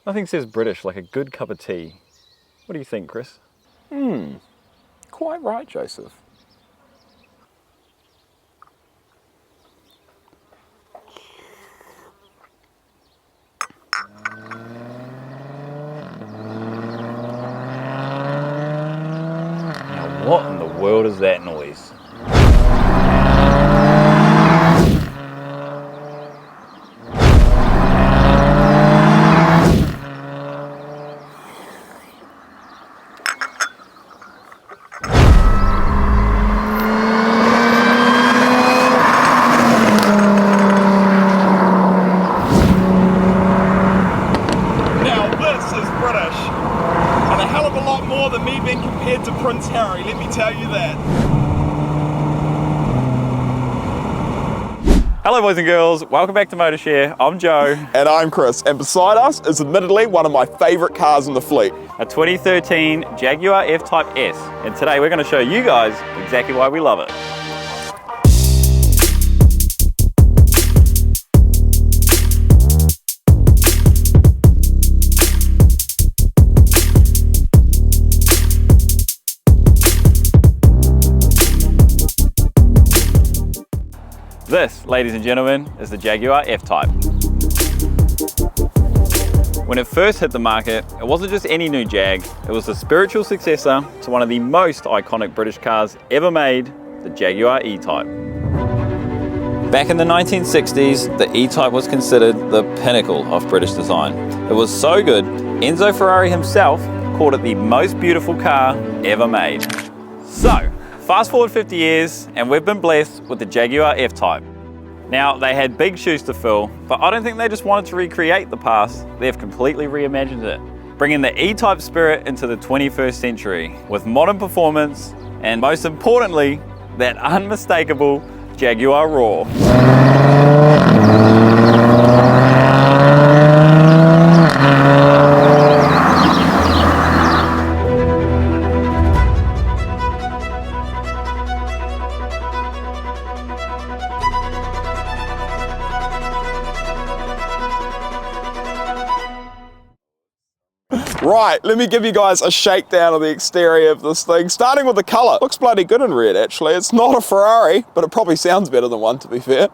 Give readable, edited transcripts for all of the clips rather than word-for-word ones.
Nothing says British like a good cup of tea. What do you think, Chris? Quite right, Joseph. Now what in the world is that noise? Compared to Prince Harry, let me tell you that. Hello boys and girls, welcome back to MotorShare. I'm Joe. And I'm Chris, and beside us is admittedly one of my favourite cars in the fleet. A 2013 Jaguar F-Type S. And today we're going to show you guys exactly why we love it. This, ladies and gentlemen, is the Jaguar F-Type. When it first hit the market, it wasn't just any new Jag, it was the spiritual successor to one of the most iconic British cars ever made, the Jaguar E-Type. Back in the 1960s, the E-Type was considered the pinnacle of British design. It was so good, Enzo Ferrari himself called it the most beautiful car ever made. So, fast forward 50 years and we've been blessed with the Jaguar F-Type. Now, they had big shoes to fill, but I don't think they just wanted to recreate the past, they've completely reimagined it, bringing the E-Type spirit into the 21st century with modern performance and, most importantly, that unmistakable Jaguar roar. Right, let me give you guys a shakedown of the exterior of this thing, starting with the colour. Looks bloody good in red, actually. It's not a Ferrari, but it probably sounds better than one, to be fair.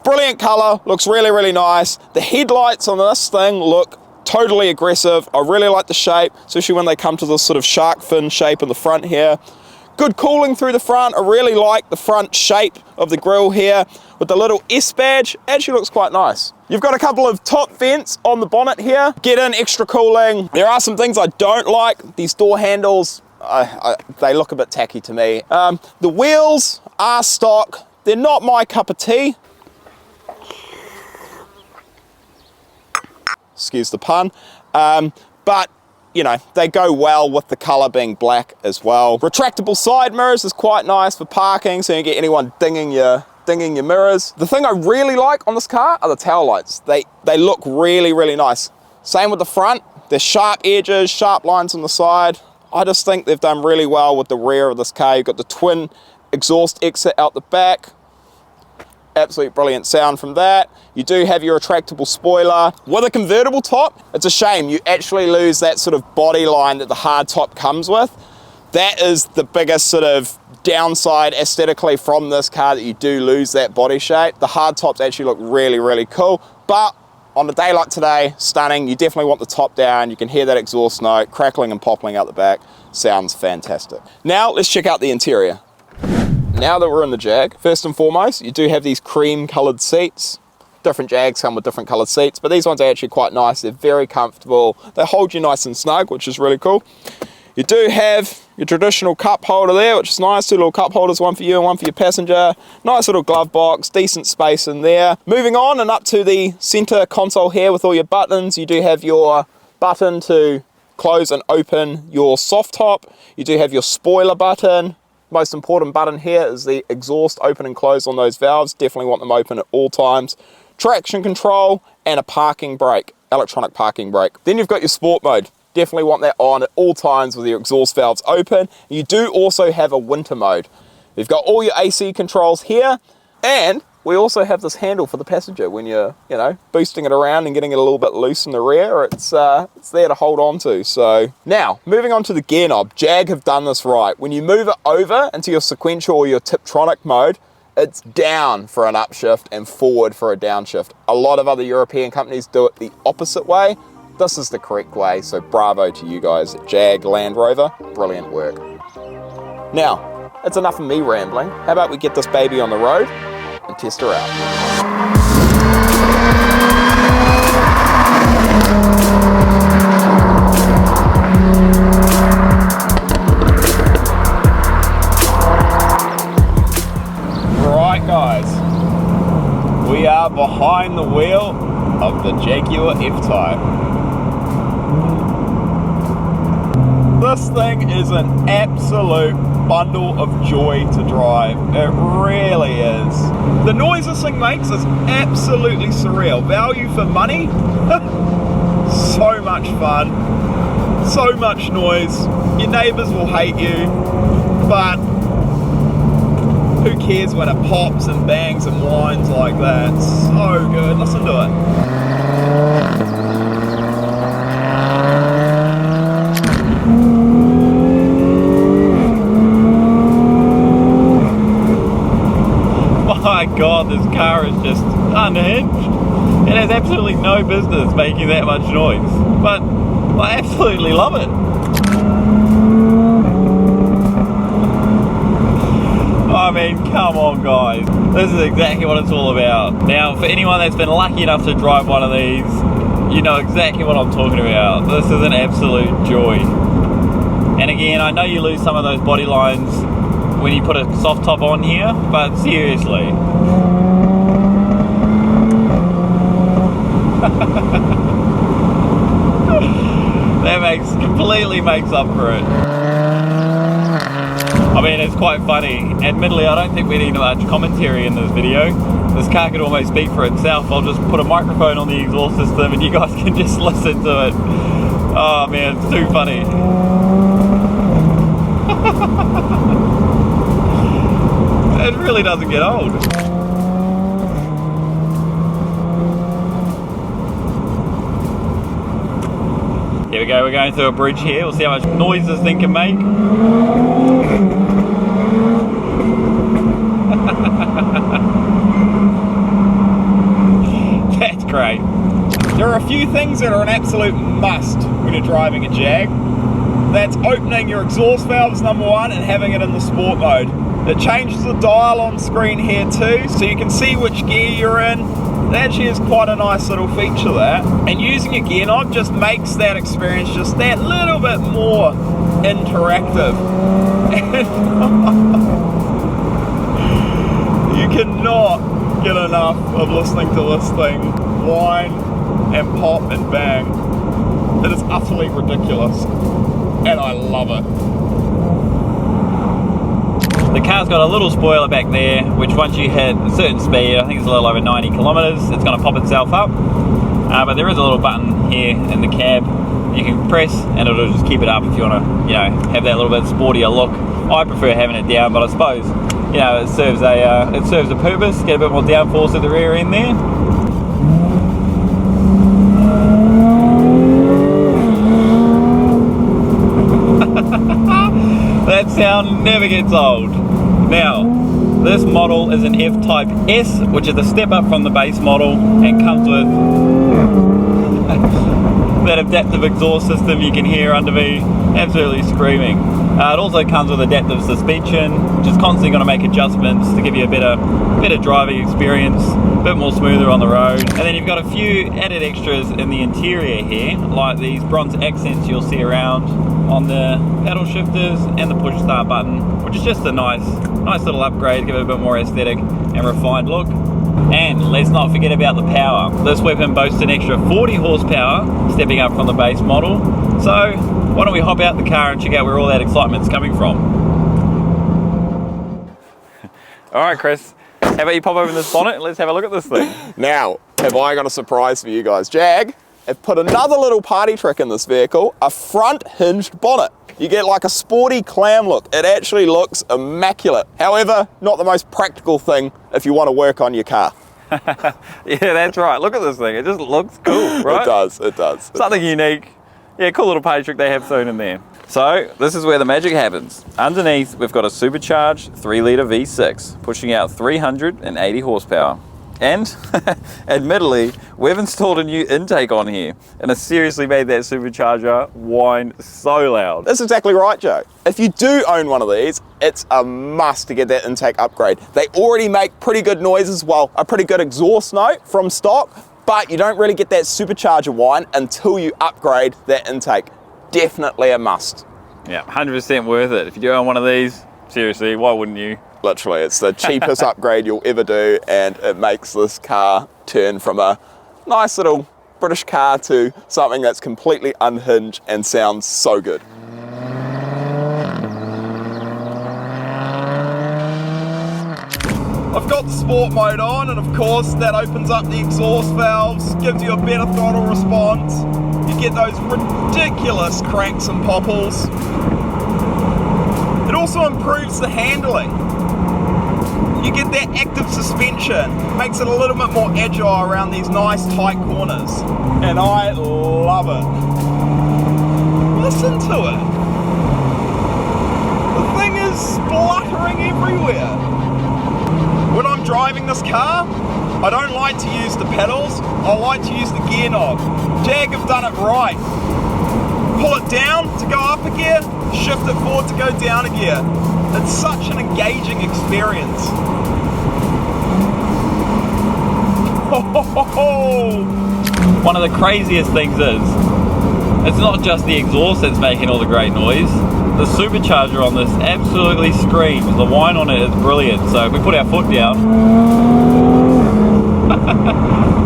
Brilliant colour, looks really, really nice. The headlights on this thing look totally aggressive. I really like the shape, especially when they come to this sort of shark fin shape in the front here. Good cooling through the front. I really like the front shape of the grille here with the little S badge. Actually looks quite nice. You've got a couple of top vents on the bonnet here. Get in extra cooling. There are some things I don't like. These door handles, they look a bit tacky to me. The wheels are stock. They're not my cup of tea. Excuse the pun. But you know, they go well with the colour being black as well. Retractable side mirrors is quite nice for parking, so you don't get anyone dinging your mirrors. The thing I really like on this car are the tail lights. They look really, really nice. Same with the front. There's sharp edges, sharp lines on the side. I just think they've done really well with the rear of this car. You've got the twin exhaust exit out the back. Absolute brilliant sound from that. You do have your retractable spoiler. With a convertible top, it's a shame you actually lose that sort of body line that the hard top comes with. That is the biggest sort of downside aesthetically from this car, that you do lose that body shape. The hard tops actually look really, really cool, but on a day like today, stunning. You definitely want the top down. You can hear that exhaust note crackling and popping out the back. Sounds fantastic. Now let's check out the interior. Now that we're in the Jag, first and foremost, you do have these cream coloured seats. Different Jags come with different coloured seats, but these ones are actually quite nice. They're very comfortable. They hold you nice and snug, which is really cool. You do have your traditional cup holder there, which is nice. Two little cup holders, one for you and one for your passenger. Nice little glove box, decent space in there. Moving on and up to the centre console here with all your buttons, you do have your button to close and open your soft top. You do have your spoiler button. Most important button here is the exhaust open and close on those valves. Definitely want them open at all times. Traction control and a parking brake, electronic parking brake. Then you've got your sport mode. Definitely want that on at all times with your exhaust valves open. You do also have a winter mode. You've got all your AC controls here, and we also have this handle for the passenger when you're, you know, boosting it around and getting it a little bit loose in the rear. It's there to hold on to. So now, moving on to the gear knob. Jag have done this right. When you move it over into your sequential or your Tiptronic mode, it's down for an upshift and forward for a downshift. A lot of other European companies do it the opposite way. This is the correct way, so bravo to you guys at Jag, Land Rover. Brilliant work. Now, it's enough of me rambling. How about we get this baby on the road and test her out. Right guys, we are behind the wheel of the Jaguar F-Type. This thing is an absolute bundle of joy to drive. It really is. The noise this thing makes is absolutely surreal. Value for money, so much fun, so much noise. Your neighbours will hate you, but who cares when it pops and bangs and whines like that? So good. Listen to it. My God, this car is just unhinged. It has absolutely no business making that much noise, but I absolutely love it. I mean, come on guys, this is exactly what it's all about. Now, for anyone that's been lucky enough to drive one of these, you know exactly what I'm talking about. This is an absolute joy. And again, I know you lose some of those body lines when you put a soft top on here, but seriously. That completely makes up for it. I mean, it's quite funny. Admittedly, I don't think we need much commentary in this video. This car could almost speak for itself. I'll just put a microphone on the exhaust system and you guys can just listen to it. Oh man, it's too funny. It really doesn't get old. Here we go, we're going through a bridge here. We'll see how much noise this thing can make. That's great. There are a few things that are an absolute must when you're driving a Jag. That's opening your exhaust valves, number one, and having it in the sport mode. It changes the dial on screen here too, so you can see which gear you're in. It actually is quite a nice little feature that. And using a gear knob just makes that experience just that little bit more interactive. You cannot get enough of listening to this thing whine and pop and bang. It is utterly ridiculous, and I love it. The car's got a little spoiler back there, which once you hit a certain speed, I think it's a little over 90 kilometers, it's going to pop itself up. But there is a little button here in the cab you can press, and it'll just keep it up if you want to, you know, have that little bit sportier look. I prefer having it down, but I suppose, you know, it serves a purpose. Get a bit more downforce at the rear end there. That sound never gets old. Now, this model is an F-Type S, which is a step up from the base model and comes with that adaptive exhaust system you can hear under me absolutely screaming. It also comes with adaptive suspension, which is constantly going to make adjustments to give you a better driving experience, a bit more smoother on the road. And then you've got a few added extras in the interior here, like these bronze accents you'll see around on the paddle shifters and the push start button, which is just a nice little upgrade, give it a bit more aesthetic and refined look. And let's not forget about the power. This weapon boasts an extra 40 horsepower, stepping up from the base model. So why don't we hop out the car and check out where all that excitement's coming from. All right, Chris, how about you pop open this bonnet and let's have a look at this thing. Now, have I got a surprise for you guys? Jag, have put another little party trick in this vehicle, a front hinged bonnet. You get like a sporty clam look. It actually looks immaculate. However, not the most practical thing if you want to work on your car. Yeah, that's right. Look at this thing. It just looks cool, right? It does, it does. Something unique. Yeah, cool little party trick they have thrown in there. So this is where the magic happens. Underneath, we've got a supercharged 3-litre V6 pushing out 380 horsepower. And admittedly, we've installed a new intake on here and have seriously made that supercharger whine so loud. That's exactly right, Joe. If you do own one of these, it's a must to get that intake upgrade. They already make pretty good noises, well, a pretty good exhaust note from stock, but you don't really get that supercharger whine until you upgrade that intake. Definitely a must. Yeah, 100% worth it. If you do own one of these, seriously, why wouldn't you? Literally, it's the cheapest upgrade you'll ever do, and it makes this car turn from a nice little British car to something that's completely unhinged and sounds so good. I've got the sport mode on, and of course that opens up the exhaust valves, gives you a better throttle response. You get those ridiculous cracks and popples. It also improves the handling. You get that active suspension, makes it a little bit more agile around these nice tight corners. And I love it. Listen to it. The thing is spluttering everywhere. When I'm driving this car, I don't like to use the pedals, I like to use the gear knob. Jag have done it right. Pull it down to go up a gear, shift it forward to go down a gear. It's such an engaging experience. One of the craziest things is, it's not just the exhaust that's making all the great noise. The supercharger on this absolutely screams. The whine on it is brilliant. So if we put our foot down,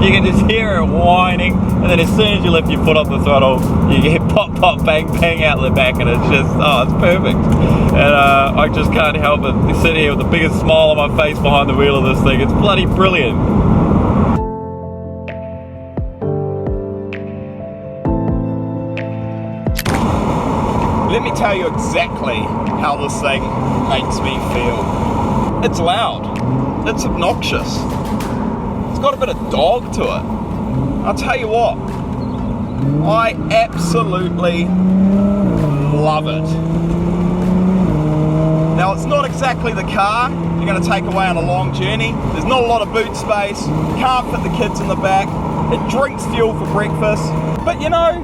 you can just hear it whining, and then as soon as you lift your foot off the throttle, you get pop, pop, bang, bang out the back, and it's just, oh, it's perfect. And I just can't help but sit here with the biggest smile on my face behind the wheel of this thing. It's bloody brilliant. Let me tell you exactly how this thing makes me feel. It's loud. It's obnoxious. It's got a bit of dog to it. I'll tell you what, I absolutely love it. Now, it's not exactly the car you're going to take away on a long journey. There's not a lot of boot space. You can't fit the kids in the back. It drinks fuel for breakfast. But you know,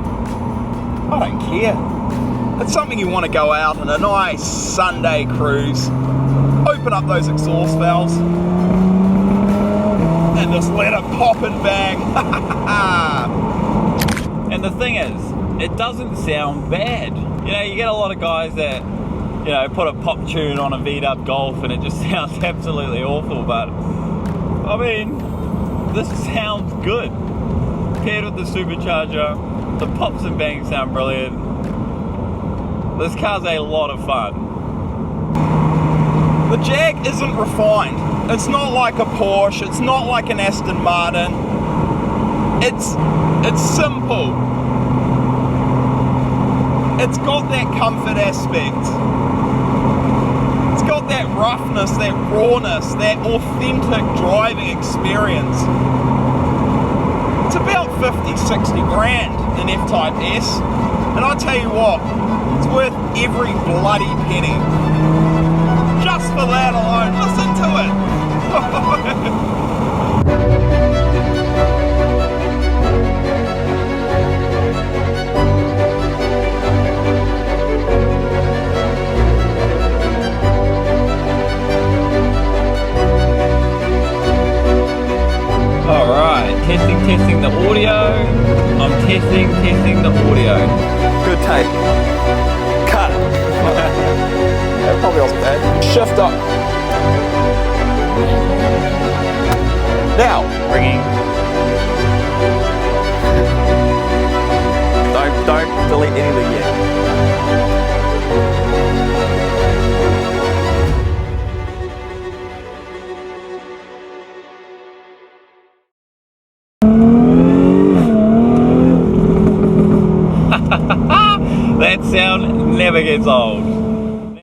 I don't care. It's something you want to go out on a nice Sunday cruise, open up those exhaust valves, and just let it pop and bang. And the thing is, it doesn't sound bad. You know, you get a lot of guys that, you know, put a pop tune on a V-dub Golf and it just sounds absolutely awful, but I mean, this sounds good. Paired with the supercharger, the pops and bangs sound brilliant. This car's a lot of fun. The Jag isn't refined. It's not like a Porsche, it's not like an Aston Martin. It's simple. It's got that comfort aspect. It's got that roughness, that rawness, that authentic driving experience. It's about 50, 60 grand in F-Type S. And I tell you what, it's worth every bloody penny. Just for that alone, listen to it. Alright, testing the audio. I'm testing the audio. Good take. Cut. That probably wasn't bad. Shift up. Now, Bringing. Don't delete anything yet. years old.